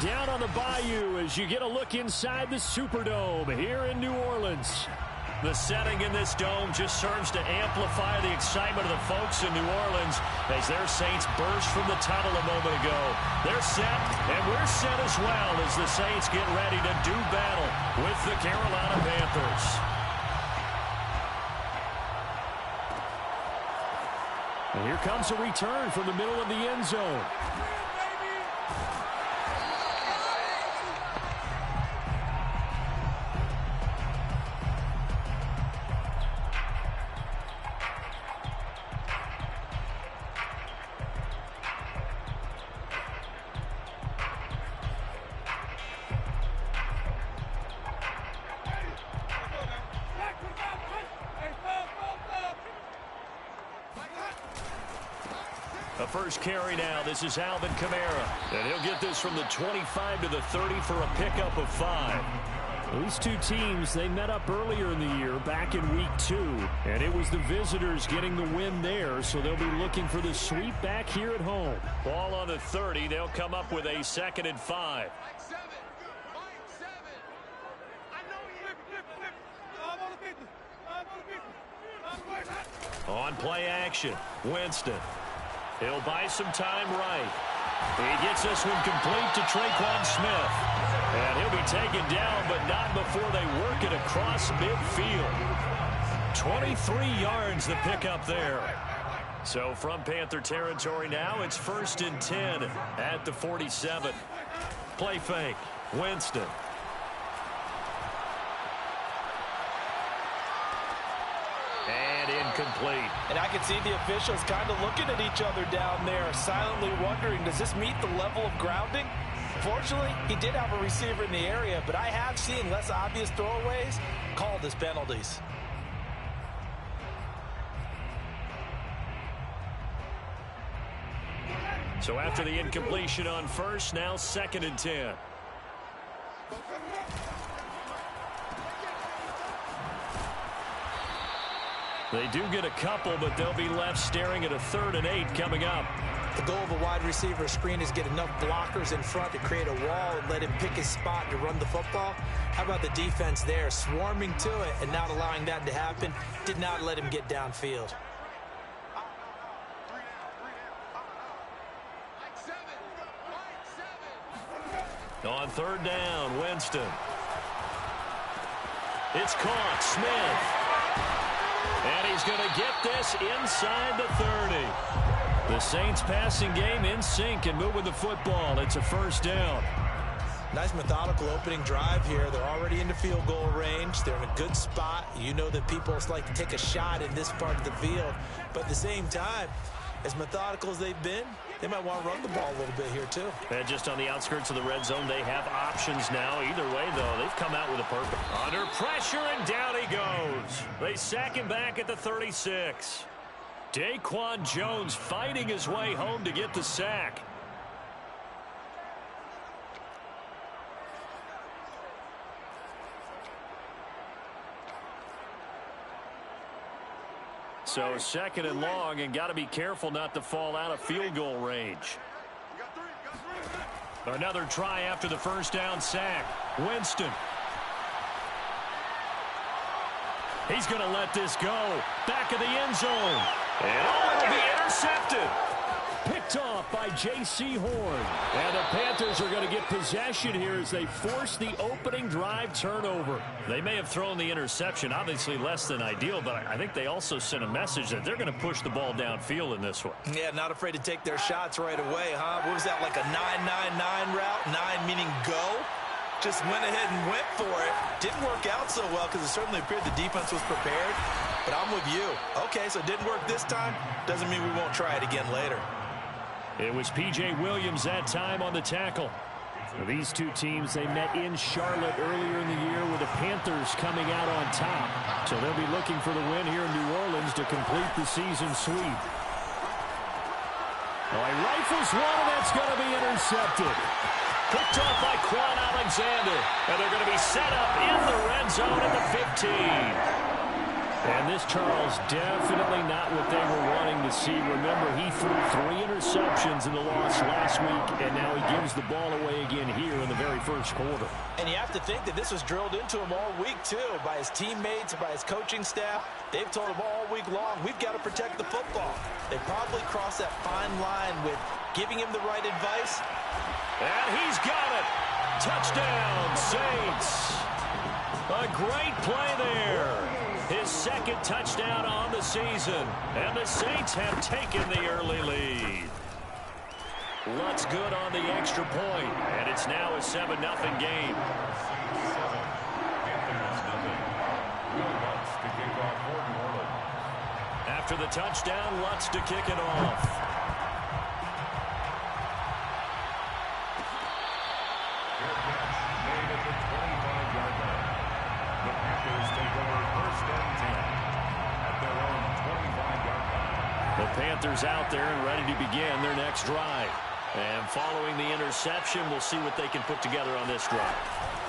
down on the Bayou as you get a look inside the Superdome here in New Orleans. The setting in this dome just serves to amplify the excitement of the folks in New Orleans as their Saints burst from the tunnel a moment ago. They're set, and we're set as well as the Saints get ready to do battle with the Carolina Panthers. And here comes a return from the middle of the end zone. A first carry now. This is Alvin Kamara. And he'll get this from the 25 to the 30 for a pickup of 5. These two teams, they met up earlier in the year back in week 2. And it was the visitors getting the win there, so they'll be looking for the sweep back here at home. Ball on the 30. They'll come up with a 2nd and 5. On play action, Winston. He'll buy some time right. He gets this one complete to Traquan Smith. And he'll be taken down, but not before they work it across midfield. 23 yards the pickup there. So from Panther territory now, it's 1st and 10 at the 47. Play fake, Winston. Incomplete. And I can see the officials kind of looking at each other down there, silently wondering, does this meet the level of grounding? Fortunately, he did have a receiver in the area, but I have seen less obvious throwaways called as penalties. So after the incompletion on first, now 2nd and 10. They do get a couple, but they'll be left staring at a 3rd and 8 coming up. The goal of a wide receiver screen is get enough blockers in front to create a wall and let him pick his spot to run the football. How about the defense there, swarming to it and not allowing that to happen? Did not let him get downfield. On 3rd down, Winston. It's caught, Smith. And he's going to get this inside the 30. The Saints passing game in sync and moving the football. It's a 1st down. Nice methodical opening drive here. They're already into field goal range. They're in a good spot. You know that people like to take a shot in this part of the field. But at the same time, as methodical as they've been, they might want to run the ball a little bit here too. And just on the outskirts of the red zone, they have options now. Either way, though, they've come out with a purpose. Under pressure, and down he goes. They sack him back at the 36. Daquan Jones fighting his way home to get the sack. So 2nd and long, and got to be careful not to fall out of field goal range. Another try after the 1st down sack. Winston. He's going to let this go. Back of the end zone. And it'll be intercepted. Picked off by J.C. Horn. And the Panthers are going to get possession here as they force the opening drive turnover. They may have thrown the interception, obviously less than ideal, but I think they also sent a message that they're going to push the ball downfield in this one. Yeah, not afraid to take their shots right away, huh? What was that, like a 9-9-9 route? 9 meaning go? Just went ahead and went for it. Didn't work out so well because it certainly appeared the defense was prepared. But I'm with you. Okay, so it didn't work this time. Doesn't mean we won't try it again later. It was P.J. Williams that time on the tackle. These two teams, they met in Charlotte earlier in the year with the Panthers coming out on top. So they'll be looking for the win here in New Orleans to complete the season sweep. Oh, he rifles one, and that's going to be intercepted. Picked off by Quan Alexander. And they're going to be set up in the red zone at the 15. And this, Charles, definitely not what they were wanting to see. Remember, he threw 3 interceptions in the loss last week, and now he gives the ball away again here in the very first quarter. And you have to think that this was drilled into him all week, too, by his teammates, by his coaching staff. They've told him all week long, we've got to protect the football. They probably crossed that fine line with giving him the right advice. And he's got it. Touchdown, Saints. A great play there. His second touchdown on the season. And the Saints have taken the early lead. Lutz good on the extra point, and it's now a 7-0 game. After the touchdown, Lutz to kick it off. The Panthers out there and ready to begin their next drive. And following the interception, we'll see what they can put together on this drive.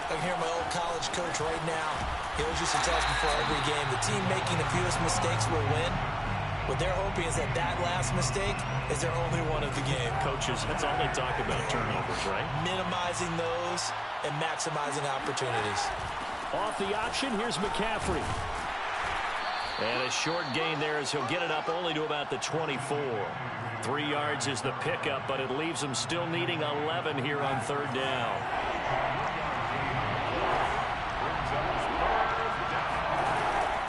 I can hear my old college coach right now. He always used to tell us before every game, the team making the fewest mistakes will win. What they're hoping is that that last mistake is their only one of the game. Coaches, that's all they talk about, turnovers, right? Minimizing those and maximizing opportunities. Off the option, here's McCaffrey. And a short gain there as he'll get it up only to about the 24. 3 yards is the pickup, but it leaves him still needing 11 here on third down.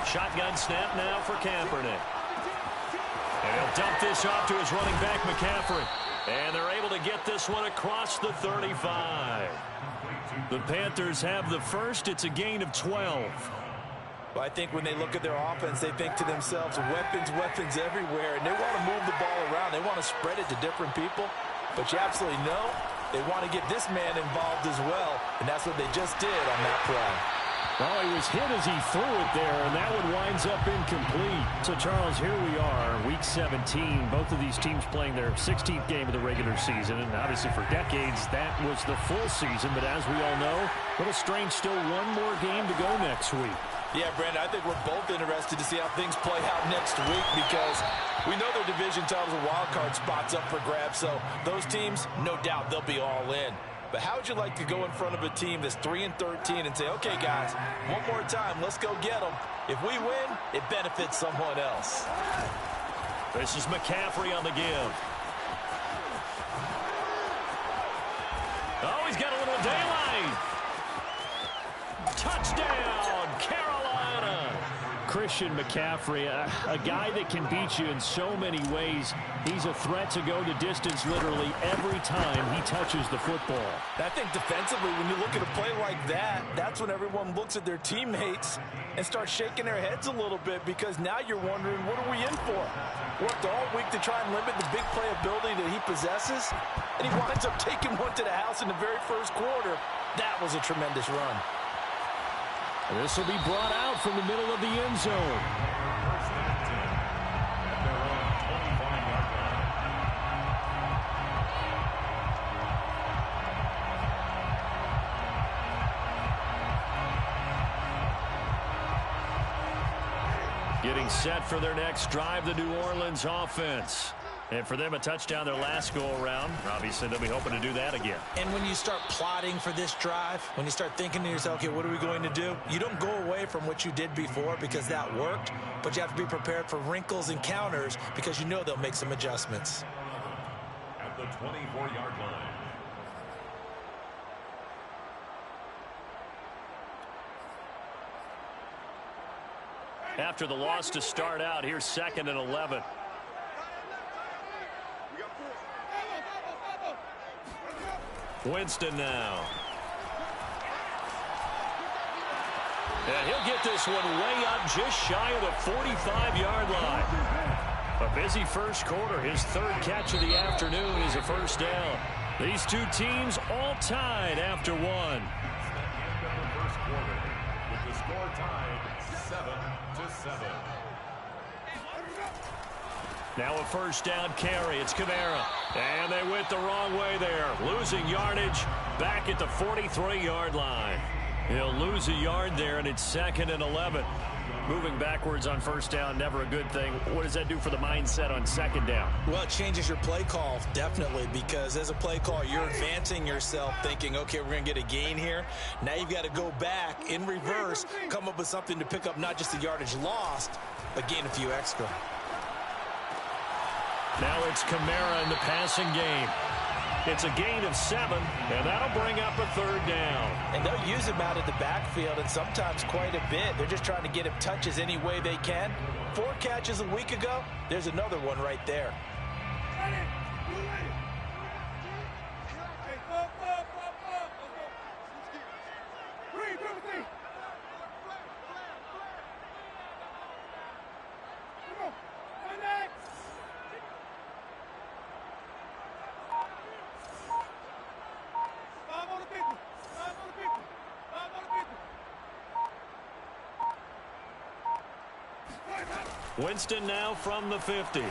Shotgun snap now for Kaepernick. And he'll dump this off to his running back, McCaffrey. And they're able to get this one across the 35. The Panthers have the first. It's a gain of 12. Well, I think when they look at their offense, they think to themselves, weapons, weapons everywhere, and they want to move the ball around. They want to spread it to different people. But you absolutely know they want to get this man involved as well, and that's what they just did on that play. Well, he was hit as he threw it there, and that one winds up incomplete. So, Charles, here we are, Week 17. Both of these teams playing their 16th game of the regular season, and obviously for decades, that was the full season. But as we all know, a little strange, still one more game to go next week. Yeah, Brandon, I think we're both interested to see how things play out next week because we know their division titles and wild card spots up for grabs, so those teams, no doubt, they'll be all in. But how would you like to go in front of a team that's 3-13 and say, okay, guys, one more time, let's go get them. If we win, it benefits someone else. This is McCaffrey on the give. Oh, he's got a little daylight. Touchdown, Carolina. Christian McCaffrey, a guy that can beat you in so many ways. He's a threat to go the distance literally every time he touches the football. I think defensively, when you look at a play like that, that's when everyone looks at their teammates and starts shaking their heads a little bit because now you're wondering, what are we in for? Worked all week to try and limit the big play ability that he possesses, and he winds up taking one to the house in the very first quarter. That was a tremendous run. This will be brought out from the middle of the end zone. Getting set for their next drive, the New Orleans offense. And for them, a touchdown their last go-around. Obviously, they'll be hoping to do that again. And when you start plotting for this drive, when you start thinking to yourself, okay, what are we going to do? You don't go away from what you did before because that worked, but you have to be prepared for wrinkles and counters because you know they'll make some adjustments. At the 24-yard line. After the loss to start out, here's 2nd and 11. Winston now. And he'll get this one way up just shy of the 45-yard line. A busy first quarter. His 3rd catch of the afternoon is a first down. These two teams all tied after one. First quarter, with the score tied 7-7. Now a first down carry. It's Kamara. And they went the wrong way there. Losing yardage back at the 43-yard line. He'll lose a yard there, and it's 2nd and 11. Moving backwards on first down, never a good thing. What does that do for the mindset on second down? Well, it changes your play call, definitely, because as a play call, you're advancing yourself thinking, okay, we're going to get a gain here. Now you've got to go back in reverse, come up with something to pick up not just the yardage lost, but gain a few extra. Now it's Kamara in the passing game. It's a gain of 7, and that'll bring up a third down. And they'll use him out of the backfield, and sometimes quite a bit. They're just trying to get him touches any way they can. 4 catches a week ago, there's another one right there. Winston now from the 50. And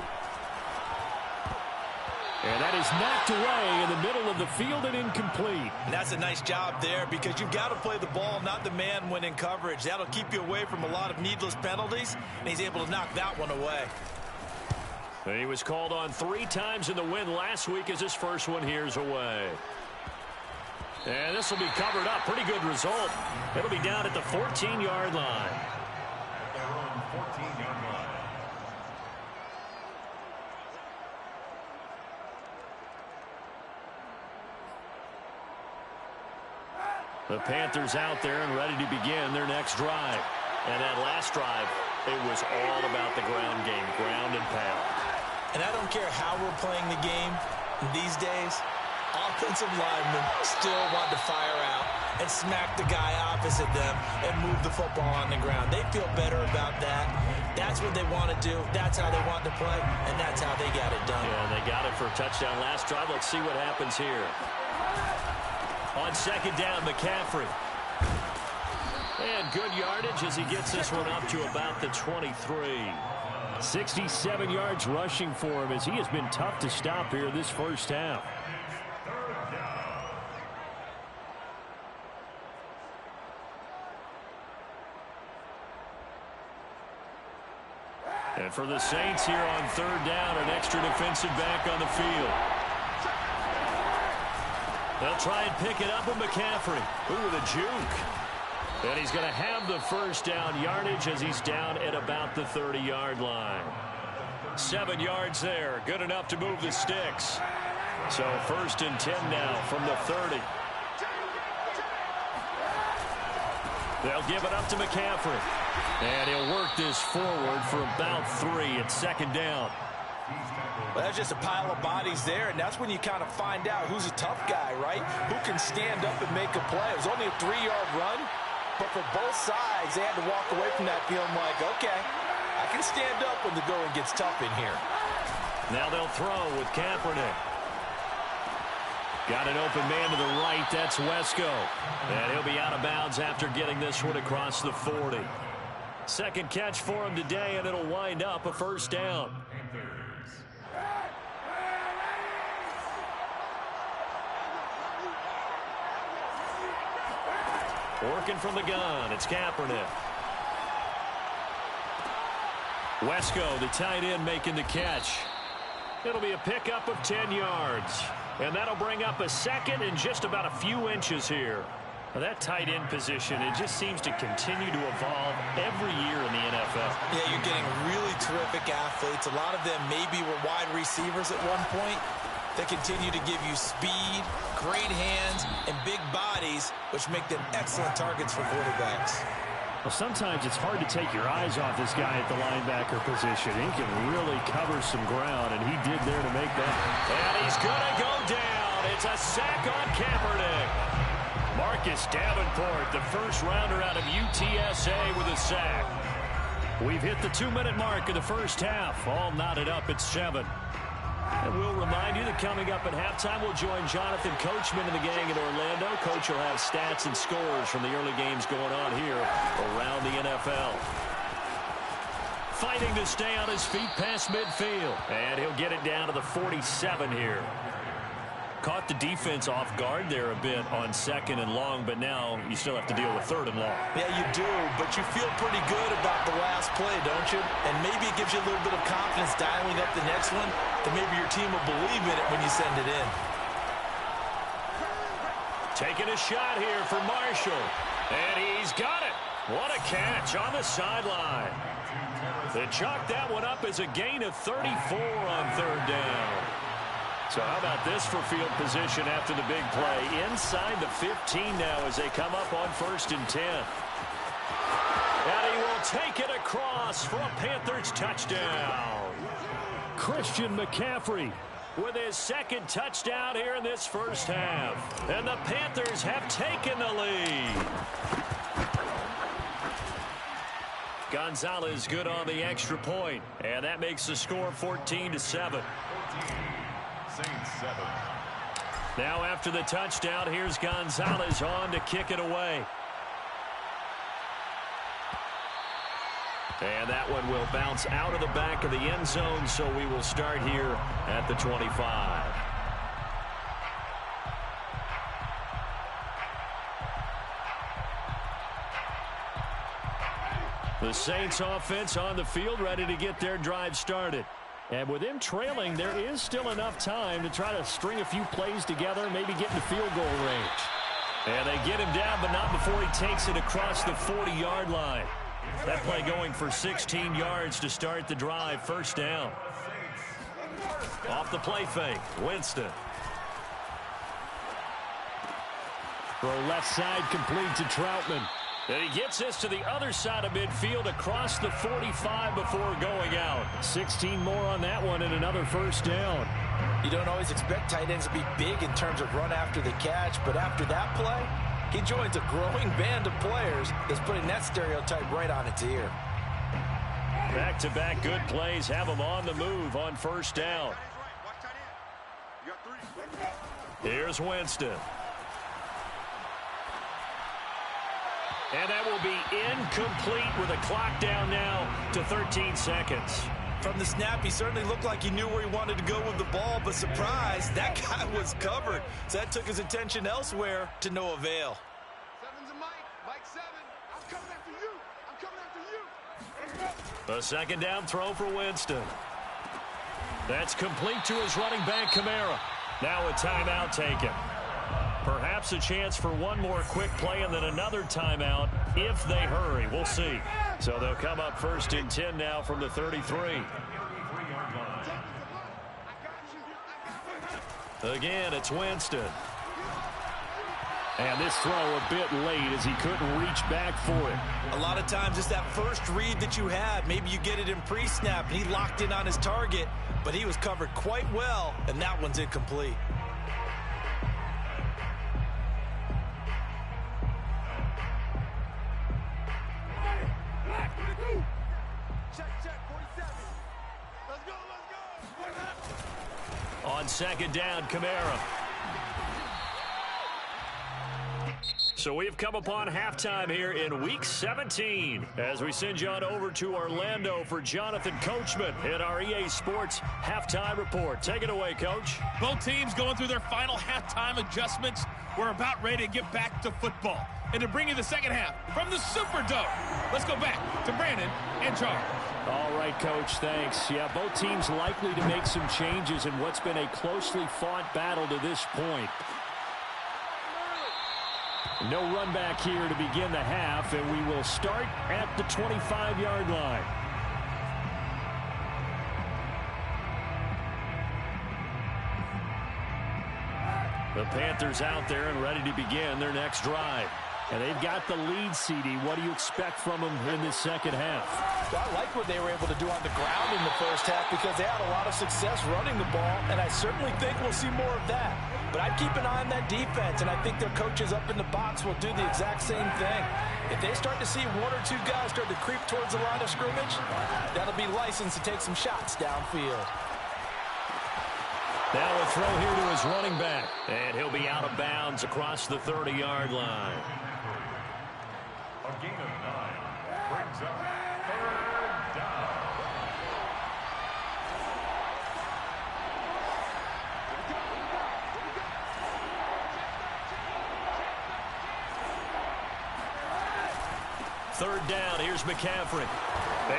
that is knocked away in the middle of the field and incomplete. And that's a nice job there because you've got to play the ball, not the man when in coverage. That'll keep you away from a lot of needless penalties, and he's able to knock that one away. And he was called on 3 times in the win last week as his first one here's away. And this will be covered up. Pretty good result. It'll be down at the 14-yard line. Their own 14-yard line. The Panthers out there and ready to begin their next drive. And that last drive, it was all about the ground game, ground and pound. And I don't care how we're playing the game these days, offensive linemen still want to fire out and smack the guy opposite them and move the football on the ground. They feel better about that. That's what they want to do. That's how they want to play, and that's how they got it done. Yeah, they got it for a touchdown last drive. Let's see what happens here. On second down, McCaffrey. And good yardage as he gets this one up to about the 23. 67 yards rushing for him as he has been tough to stop here this first half. And for the Saints here on third down, an extra defensive back on the field. They'll try and pick it up with McCaffrey. Ooh, the juke. And he's going to have the first down yardage as he's down at about the 30-yard line. 7 yards there. Good enough to move the sticks. So first and 10 now from the 30. They'll give it up to McCaffrey. And he'll work this forward for about 3 at second down. Well, that's just a pile of bodies there, and that's when you kind of find out who's a tough guy, right? Who can stand up and make a play. It was only a 3-yard run, but for both sides, they had to walk away from that feeling like, okay, I can stand up when the going gets tough in here. Now they'll throw with Kaepernick. Got an open man to the right. That's Wesco. And he'll be out of bounds after getting this one across the 40. Second catch for him today, and it'll wind up a first down. Working from the gun, it's Kaepernick. Wesco, the tight end, making the catch. It'll be a pickup of 10 yards. And that'll bring up a second and just about a few inches here. Well, that tight end position, it just seems to continue to evolve every year in the NFL. Yeah, you're getting really terrific athletes. A lot of them maybe were wide receivers at one point. They continue to give you speed, great hands, and big bodies, which make them excellent targets for quarterbacks. Well, sometimes it's hard to take your eyes off this guy at the linebacker position. He can really cover some ground, and he did there to make that. And he's going to go down. It's a sack on Kaepernick. Marcus Davenport, the first rounder out of UTSA with a sack. We've hit the 2-minute mark of the first half. All knotted up at 7. And we'll remind you that coming up at halftime, we'll join Jonathan Coachman and the gang in Orlando. Coach will have stats and scores from the early games going on here around the NFL. Fighting to stay on his feet past midfield. And he'll get it down to the 47 here. Caught the defense off guard there a bit on 2nd and long, but now you still have to deal with 3rd and long. Yeah, you do, but you feel pretty good about the last play, don't you? And maybe it gives you a little bit of confidence dialing up the next one, that maybe your team will believe in it when you send it in. Taking a shot here for Marshall, and he's got it. What a catch on the sideline. They chalked that one up as a gain of 34 on 3rd down. So how about this for field position after the big play? Inside the 15 now as they come up on 1st and 10. And he will take it across for a Panthers touchdown. Christian McCaffrey with his 2nd touchdown here in this first half. And the Panthers have taken the lead. Gonzalez good on the extra point, and that makes the score 14-7. Saints 7. Now after the touchdown, here's Gonzalez on to kick it away. And that one will bounce out of the back of the end zone, so we will start here at the 25. The Saints offense on the field, ready to get their drive started. And with him trailing, there is still enough time to try to string a few plays together, maybe get into field goal range. And they get him down, but not before he takes it across the 40-yard line. That play going for 16 yards to start the drive. 1st down. Off the play fake, Winston. Throw left side complete to Troutman. And he gets this to the other side of midfield across the 45 before going out. 16 more on that one and another 1st down. You don't always expect tight ends to be big in terms of run after the catch, but after that play, he joins a growing band of players that's putting that stereotype right on its ear. Back-to-back good plays have him on the move on 1st down. Here's Winston. And that will be incomplete with a clock down now to 13 seconds. From the snap, he certainly looked like he knew where he wanted to go with the ball, but surprise, that guy was covered. So that took his attention elsewhere to no avail. 7's a Mike. Mike 7. I'm coming after you. I'm coming after you. A 2nd down throw for Winston. That's complete to his running back, Kamara. Now a timeout taken. Perhaps a chance for one more quick play and then another timeout if they hurry. We'll see. So they'll come up 1st and 10 now from the 33. Again, it's Winston. And this throw a bit late as he couldn't reach back for it. A lot of times it's that first read that you have. Maybe you get it in pre-snap and he locked in on his target, but he was covered quite well, and that one's incomplete. On 2nd down, Kamara. So we've come upon halftime here in Week 17 as we send you on over to Orlando for Jonathan Coachman in our EA Sports Halftime Report. Take it away, Coach. Both teams going through their final halftime adjustments. We're about ready to get back to football. And to bring you the second half from the Superdome, let's go back to Brandon and Charles. All right, Coach, thanks. Yeah, both teams likely to make some changes in what's been a closely fought battle to this point. No run back here to begin the half, and we will start at the 25-yard line. The Panthers out there and ready to begin their next drive. And they've got the lead, CD. What do you expect from them in this second half? I like what they were able to do on the ground in the first half because they had a lot of success running the ball, and I certainly think we'll see more of that. But I'd keep an eye on that defense, and I think their coaches up in the box will do the exact same thing. If they start to see one or two guys start to creep towards the line of scrimmage, that'll be licensed to take some shots downfield. Now a throw here to his running back, and he'll be out of bounds across the 30-yard line. A gain of 9 brings up 3rd down. Third down, here's McCaffrey.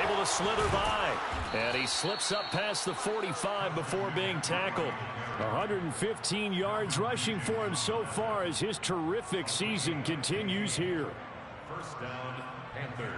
Able to slither by. And he slips up past the 45 before being tackled. 115 yards rushing for him so far as his terrific season continues here. First down, Panthers.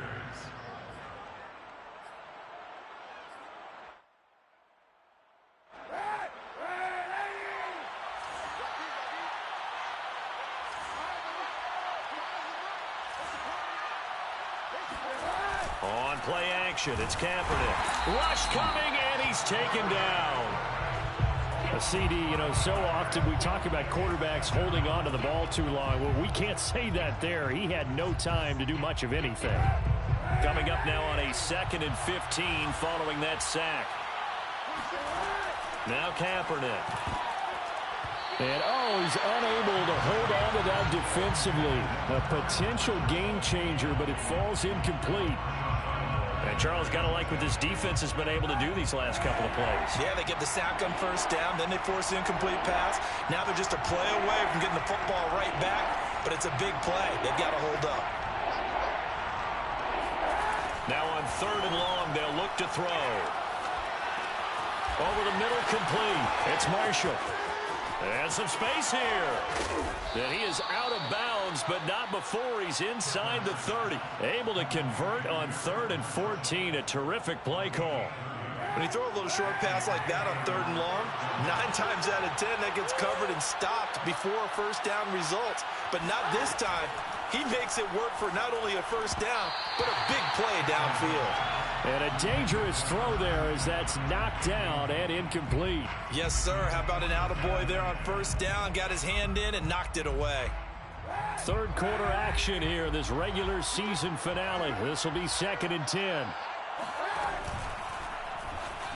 On play action, it's Kaepernick. Rush coming, and he's taken down. A CD, so often we talk about quarterbacks holding on to the ball too long. Well, we can't say that there. He had no time to do much of anything. Coming up now on a 2nd and 15 following that sack. Now Kaepernick. And, he's unable to hold on to that defensively. A potential game changer, but it falls incomplete. And Charles, got to like what this defense has been able to do these last couple of plays. Yeah, they get the sack on first down, then they force an incomplete pass. Now they're just a play away from getting the football right back, but it's a big play. They've got to hold up. Now on 3rd and long, they'll look to throw. Over the middle, complete. It's Marshall. And some space here. And he is out of bounds, but not before he's inside the 30. Able to convert on 3rd and 14. A terrific play call. When you throw a little short pass like that on 3rd and long, 9 times out of 10 that gets covered and stopped before a first down results. But not this time. He makes it work for not only a first down, but a big play downfield. And a dangerous throw there as that's knocked down and incomplete. Yes, sir. How about an attaboy there on first down? Got his hand in and knocked it away. 3rd quarter action here in this regular season finale. This will be 2nd and 10.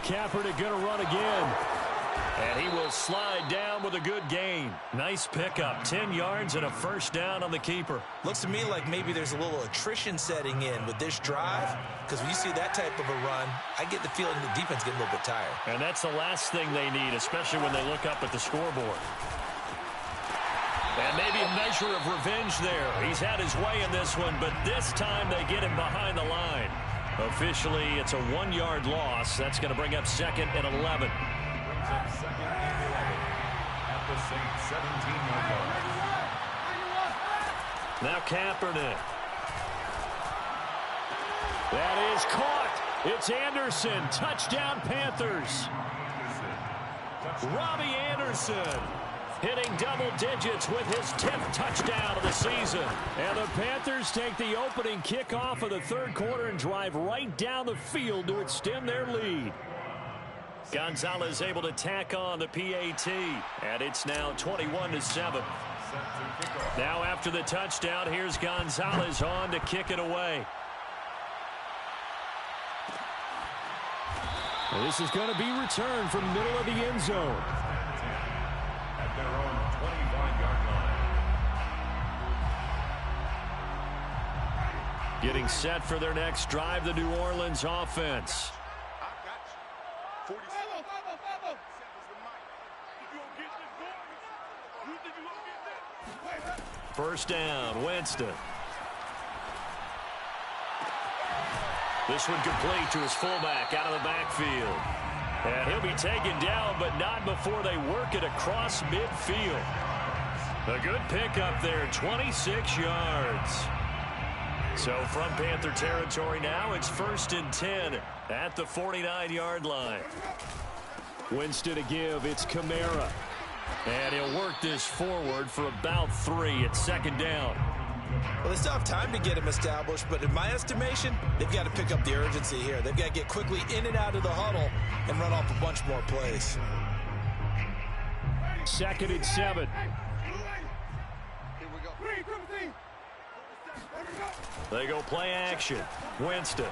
Kaepernick going to run again. And he will slide down with a good gain. Nice pickup. 10 yards and a first down on the keeper. Looks to me like maybe there's a little attrition setting in with this drive. Because when you see that type of a run, I get the feeling the defense getting a little bit tired. And that's the last thing they need, especially when they look up at the scoreboard. And maybe a measure of revenge there. He's had his way in this one, but this time they get him behind the line. Officially, it's a 1-yard loss. That's going to bring up 2nd and 11. Up 2nd and 11 at the Saints 17-yard line. Now Kaepernick. That is caught. It's Anderson. Touchdown Panthers. Robbie Anderson hitting double digits with his 10th touchdown of the season. And the Panthers take the opening kickoff of the 3rd quarter and drive right down the field to extend their lead. Gonzalez able to tack on the PAT, and it's now 21-7. Now after the touchdown, here's Gonzalez on to kick it away. And this is going to be returned from the middle of the end zone. At their own 25-yard line. Getting set for their next drive, the New Orleans offense. First down, Winston. This one complete to his fullback out of the backfield. And he'll be taken down, but not before they work it across midfield. A good pickup there, 26 yards. So from Panther territory now, it's 1st and 10 at the 49-yard line. Winston to give, it's Kamara. And he'll work this forward for about 3 at 2nd down. Well, they still have time to get him established, but in my estimation, they've got to pick up the urgency here. They've got to get quickly in and out of the huddle and run off a bunch more plays. 2nd and 7. They go play action. Winston.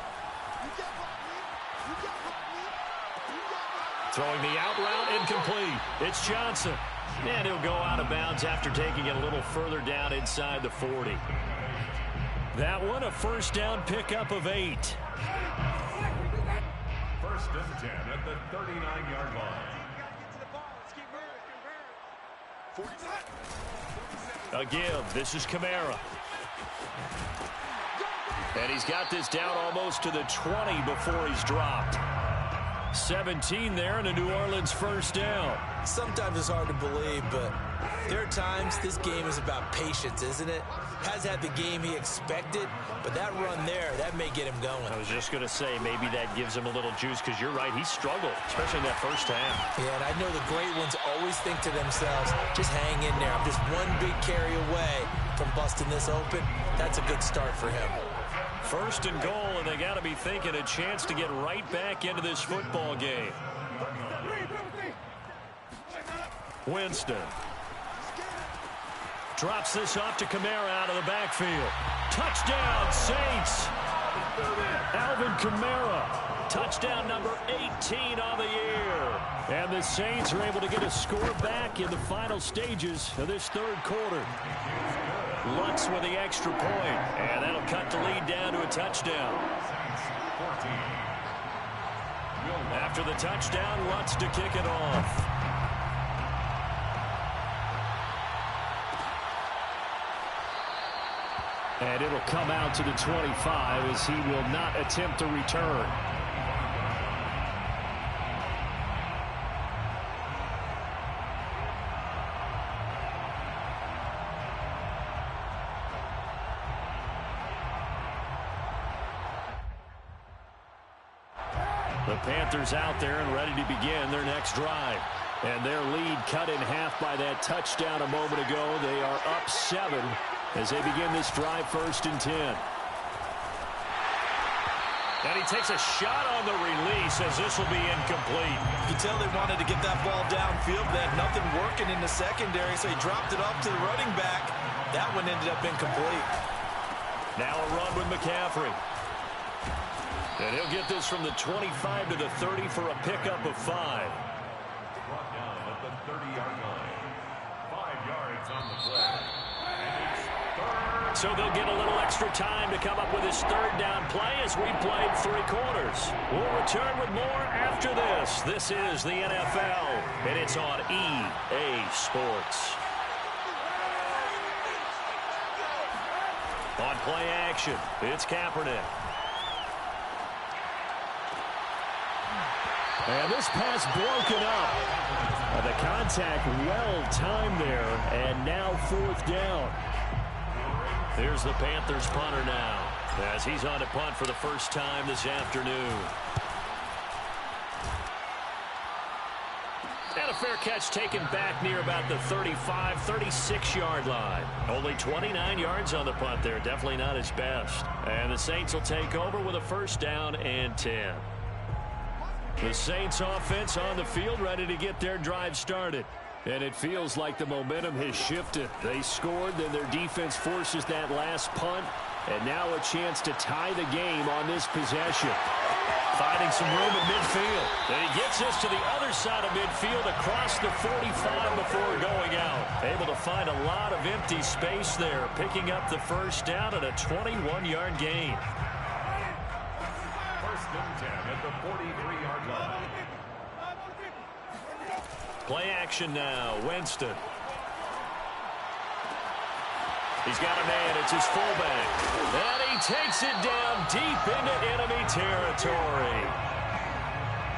Throwing the out route, incomplete. It's Johnson. And he'll go out of bounds after taking it a little further down inside the 40. That one, a first down pickup of 8. 1st and 10 at the 39-yard line. A give. This is Kamara. And he's got this down almost to the 20 before he's dropped. 17 there and a New Orleans first down. Sometimes it's hard to believe, but there are times this game is about patience, isn't it? Has had the game he expected, but that run there, that may get him going. I was just going to say, maybe that gives him a little juice, because you're right, he struggled, especially in that first half. Yeah, and I know the great ones always think to themselves, just hang in there. I'm just one big carry away from busting this open. That's a good start for him. First and goal, and they got to be thinking a chance to get right back into this football game. Winston drops this off to Kamara out of the backfield. Touchdown, Saints. Alvin Kamara, touchdown number 18 on the year. And the Saints are able to get a score back in the final stages of this third quarter. Lutz with the extra point, and that'll cut the lead down to a touchdown. After the touchdown, Lutz to kick it off. And it'll come out to the 25 as he will not attempt to return. The Panthers out there and ready to begin their next drive. And their lead cut in half by that touchdown a moment ago. They are up 7 as they begin this drive, 1st and 10. And he takes a shot on the release as this will be incomplete. You can tell they wanted to get that ball downfield. They had nothing working in the secondary, so he dropped it off to the running back. That one ended up incomplete. Now a run with McCaffrey. And he'll get this from the 25 to the 30 for a pickup of 5. Brought down at the 30-yard line. 5 yards on the play. And it's third. So they'll get a little extra time to come up with his third down play as we played 3 quarters. We'll return with more after this. This is the NFL, and it's on EA Sports. On play action, it's Kaepernick. And this pass broken up. The contact well timed there, and now 4th down. Here's the Panthers punter now, as he's on to punt for the first time this afternoon. And a fair catch taken back near about the 35, 36-yard line. Only 29 yards on the punt there. Definitely not his best. And the Saints will take over with a 1st down and 10. The Saints offense on the field, ready to get their drive started. And it feels like the momentum has shifted. They scored, then their defense forces that last punt. And now a chance to tie the game on this possession. Finding some room at midfield. And he gets this to the other side of midfield across the 45 before going out. Able to find a lot of empty space there, picking up the 1st down at a 21-yard gain. 1st and 10 at the 43-yard line. Play action now. Winston. He's got a man. It's his fullback. And he takes it down deep into enemy territory.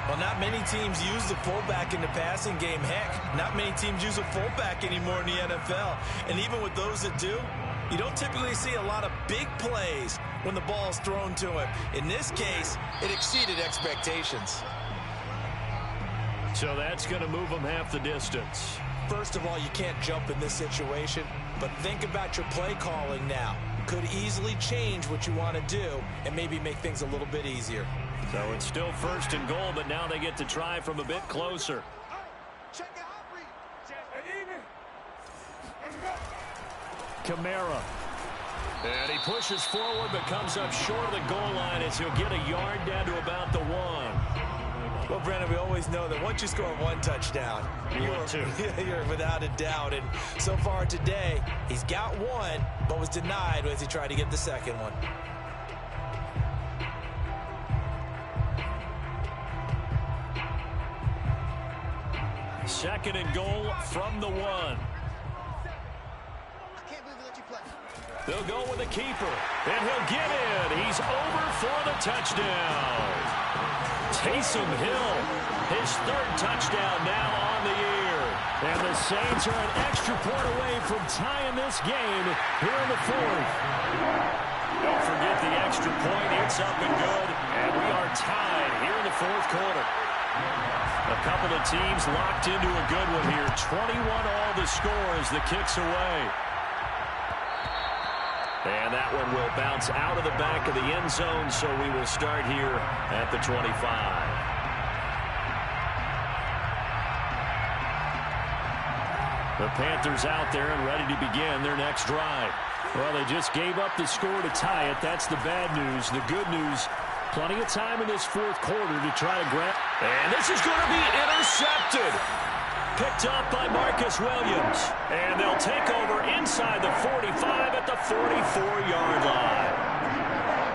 Well, not many teams use the fullback in the passing game. Heck, not many teams use a fullback anymore in the NFL. And even with those that do, you don't typically see a lot of big plays when the ball is thrown to him. In this case, it exceeded expectations. So that's going to move him half the distance. First of all, you can't jump in this situation, but think about your play calling now. Could easily change what you want to do and maybe make things a little bit easier. So it's still 1st and goal, but now they get to try from a bit closer. Kamara. And he pushes forward but comes up short of the goal line as he'll get a yard down to about the 1. Well, Brandon, we always know that once you score 1 touchdown, you're without a doubt. And so far today, he's got 1, but was denied as he tried to get the 2nd one. Second and goal from the 1. I can't believe they let you play. They'll go with a keeper, and he'll get in. He's over for the touchdown. Taysom Hill, his third touchdown now on the year. And the Saints are an extra point away from tying this game here in the fourth. Don't forget the extra point. It's up and good, and we are tied here in the fourth quarter. A couple of teams locked into a good one here. 21 all the score as the kick's away. And that one will bounce out of the back of the end zone, so we will start here at the 25. The Panthers out there and ready to begin their next drive. Well, they just gave up the score to tie it. That's the bad news. The good news, plenty of time in this fourth quarter to try to grab. And this is going to be intercepted. Picked up by Marcus Williams. And they'll take over inside the 45 at the 44-yard line.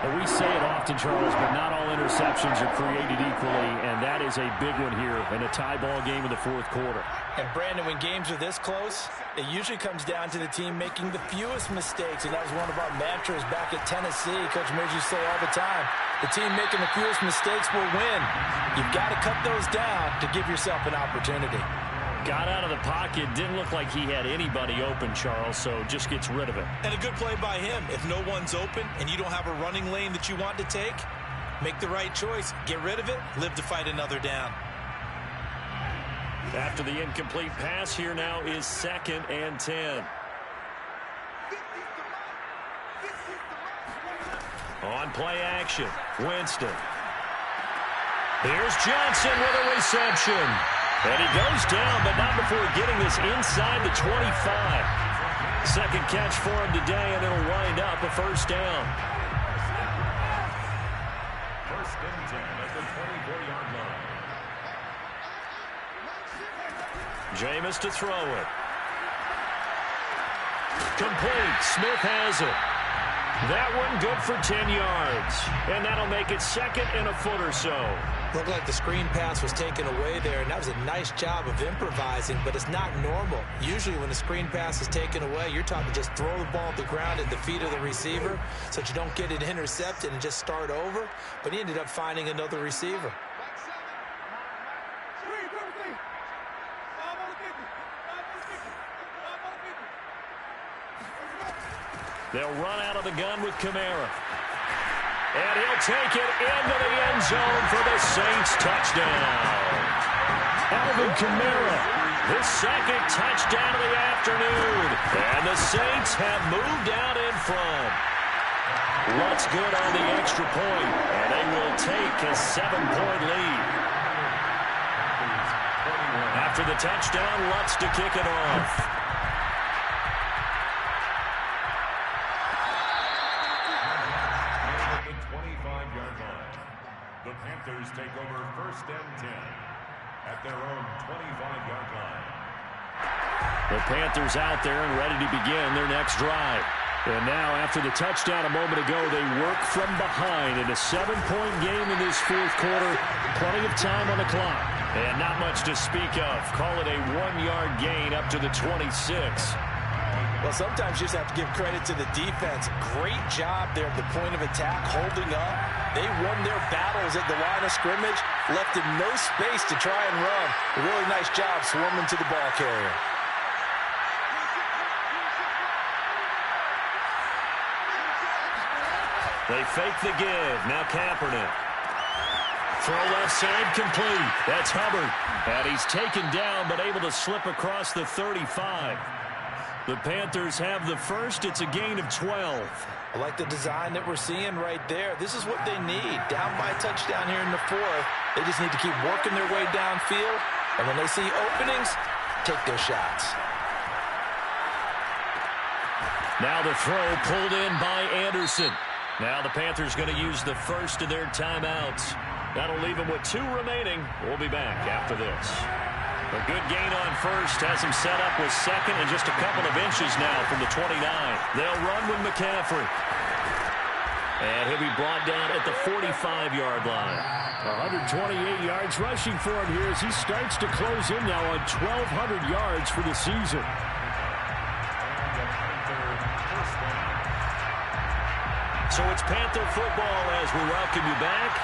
And we say it often, Charles, but not all interceptions are created equally, and that is a big one here in a tie ball game in the fourth quarter. And, Brandon, when games are this close, it usually comes down to the team making the fewest mistakes, and that was one of our mantras back at Tennessee. Coach made you say all the time, the team making the fewest mistakes will win. You've got to cut those down to give yourself an opportunity. Got out of the pocket, didn't look like he had anybody open, Charles, so just gets rid of it. And a good play by him. If no one's open and you don't have a running lane that you want to take, make the right choice. Get rid of it, live to fight another down. After the incomplete pass, here now is 2nd and 10. On play action, Winston. Here's Johnson with a reception. And he goes down, but not before getting this inside the 25. Second catch for him today, and it'll wind up a first down. First and 10 at the 24-yard line. Jameis to throw it. Complete. Smith has it. That one good for 10 yards. And that'll make it 2nd and a foot or so. Looked like the screen pass was taken away there, and that was a nice job of improvising, but it's not normal. Usually when a screen pass is taken away, you're taught to just throw the ball at the ground at the feet of the receiver so that you don't get it intercepted and just start over. But he ended up finding another receiver. They'll run out of the gun with Kamara. And he'll take it into the end zone for the Saints touchdown. Alvin Kamara, his second touchdown of the afternoon. And the Saints have moved out in front. Lutz good on the extra point, and they will take a 7-point lead. After the touchdown, Lutz to kick it off. The Panthers take over 1st and 10 at their own 25-yard line. The Panthers out there and ready to begin their next drive. And now, after the touchdown a moment ago, they work from behind in a 7-point game in this fourth quarter. Plenty of time on the clock. And not much to speak of. Call it a 1-yard gain up to the 26. Well, sometimes you just have to give credit to the defense. Great job there at the point of attack, holding up. They won their battles at the line of scrimmage, left in no space to try and run. A really nice job swarming to the ball carrier. They fake the give. Now Kaepernick. Throw left side complete. That's Hubbard. And he's taken down but able to slip across the 35. The Panthers have the first. It's a gain of 12. I like the design that we're seeing right there. This is what they need. Down by a touchdown here in the fourth. They just need to keep working their way downfield. And when they see openings, take their shots. Now the throw pulled in by Anderson. Now the Panthers going to use the first of their timeouts. That'll leave them with 2 remaining. We'll be back after this. A good gain on first, has him set up with 2nd and just a couple of inches now from the 29. They'll run with McCaffrey. And he'll be brought down at the 45-yard line. 128 yards rushing for him here as he starts to close in now on 1,200 yards for the season. So it's Panther football as we welcome you back.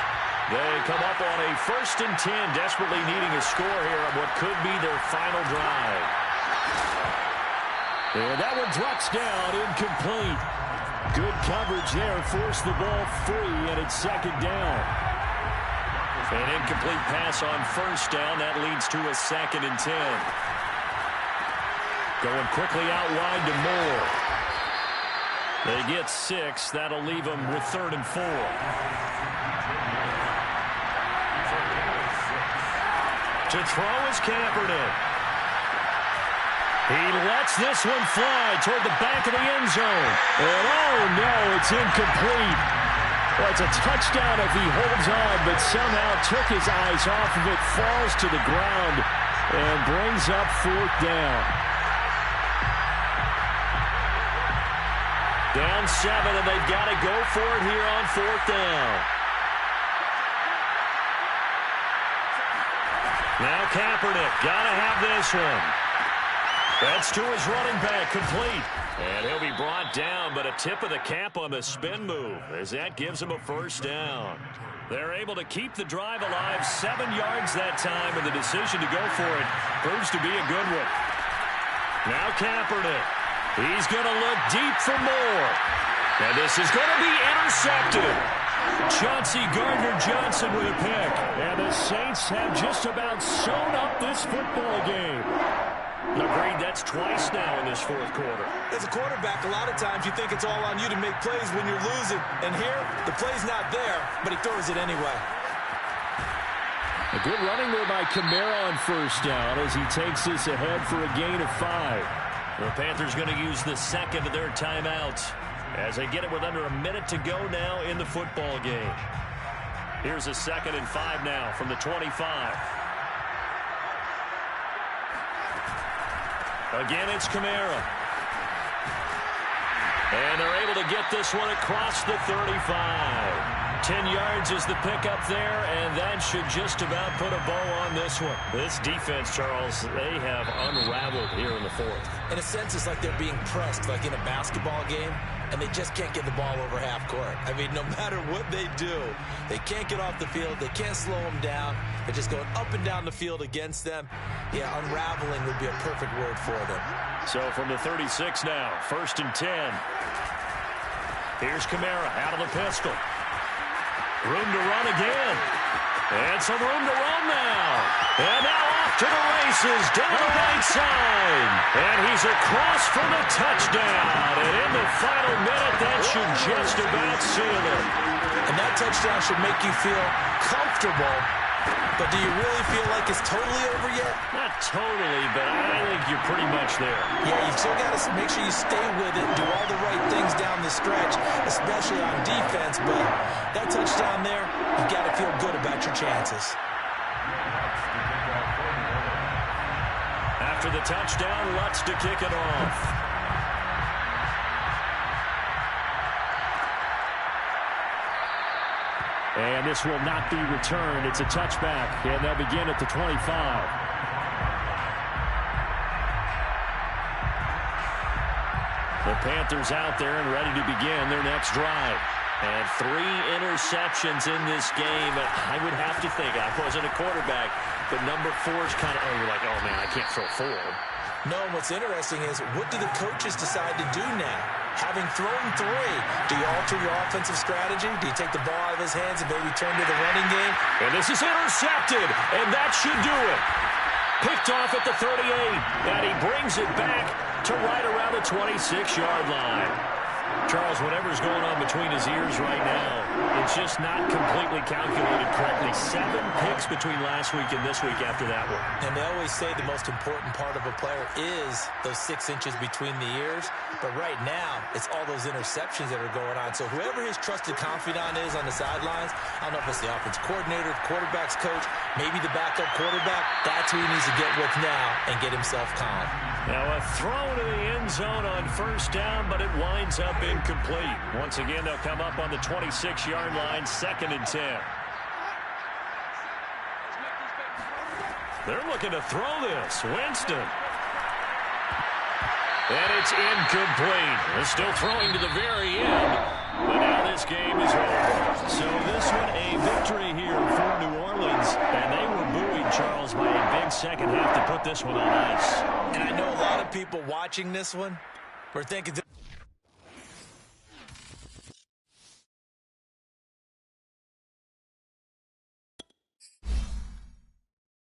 They come up on a 1st and 10, desperately needing a score here on what could be their final drive. And that one drops down, incomplete. Good coverage there, forced the ball free, and it's 2nd down. An incomplete pass on 1st down. That leads to a 2nd and 10. Going quickly out wide to Moore. They get 6. That'll leave them with 3rd and 4. To throw is Kaepernick. He lets this one fly toward the back of the end zone. And oh no, it's incomplete. Well, it's a touchdown if he holds on, but somehow took his eyes off of it, falls to the ground, and brings up 4th down. Down 7, and they've got to go for it here on 4th down. Now Kaepernick, got to have this one. That's to his running back, complete. And he'll be brought down, but a tip of the cap on the spin move as that gives him a 1st down. They're able to keep the drive alive, 7 yards that time, and the decision to go for it proves to be a good one. Now Kaepernick. He's going to look deep for more. And this is going to be intercepted. Chauncey Gardner-Johnson with a pick. And the Saints have just about sewn up this football game. Agreed, that's twice now in this 4th quarter. As a quarterback, a lot of times you think it's all on you to make plays when you're losing. And here, the play's not there, but he throws it anyway. A good running there by Kamara on 1st down as he takes this ahead for a gain of 5. The Panthers going to use the 2nd of their timeouts as they get it with under a minute to go now in the football game. Here's a 2nd and 5 now from the 25. Again, it's Kamara. And they're able to get this one across the 35. 10 yards is the pickup there, and that should just about put a bow on this one. This defense, Charles, they have unraveled here in the 4th. In a sense, it's like they're being pressed, like in a basketball game, and they just can't get the ball over half court. I mean, no matter what they do, they can't get off the field. They can't slow them down. They're just going up and down the field against them. Yeah, unraveling would be a perfect word for them. So from the 36 now, 1st and 10. Here's Kamara out of the pistol. Room to run again. And some room to run now. And now off to the races down the right side. And he's across for the touchdown. And in the final minute, that should just about seal it. And that touchdown should make you feel comfortable. But do you really feel like it's totally over yet? Not totally, but I think you're pretty much there. Yeah, you've still got to make sure you stay with it, do all the right things down the stretch, especially on defense. But that touchdown there, you've got to feel good about your chances. After the touchdown, Lutz to kick it off. And this will not be returned. It's a touchback, and they'll begin at the 25. The Panthers out there and ready to begin their next drive. And 3 interceptions in this game. I would have to think, I wasn't a quarterback, but number 4 is kind of, you're like, oh, man, I can't throw 4. No, and what's interesting is, what do the coaches decide to do now? Having thrown 3, do you alter your offensive strategy? Do you take the ball out of his hands and maybe turn to the running game? And this is intercepted, and that should do it. Picked off at the 38, and he brings it back to right around the 26-yard line. Charles, whatever's going on between his ears right now, it's just not completely calculated correctly. 7 picks between last week and this week after that one. And they always say the most important part of a player is those 6 inches between the ears. But right now, it's all those interceptions that are going on. So whoever his trusted confidant is on the sidelines, I don't know if it's the offense coordinator, the quarterback's coach, maybe the backup quarterback, that's who he needs to get with now and get himself calm. Now a throw to the end zone on 1st down, but it winds up incomplete. Once again, they'll come up on the 26-yard line, 2nd and 10. They're looking to throw this. Winston. And it's incomplete. They're still throwing to the very end. But now this game is over. So this one a victory here for New Orleans. And they were buoyed, Charles, by a big second half to put this one on ice. And I know a lot of people watching this one were thinking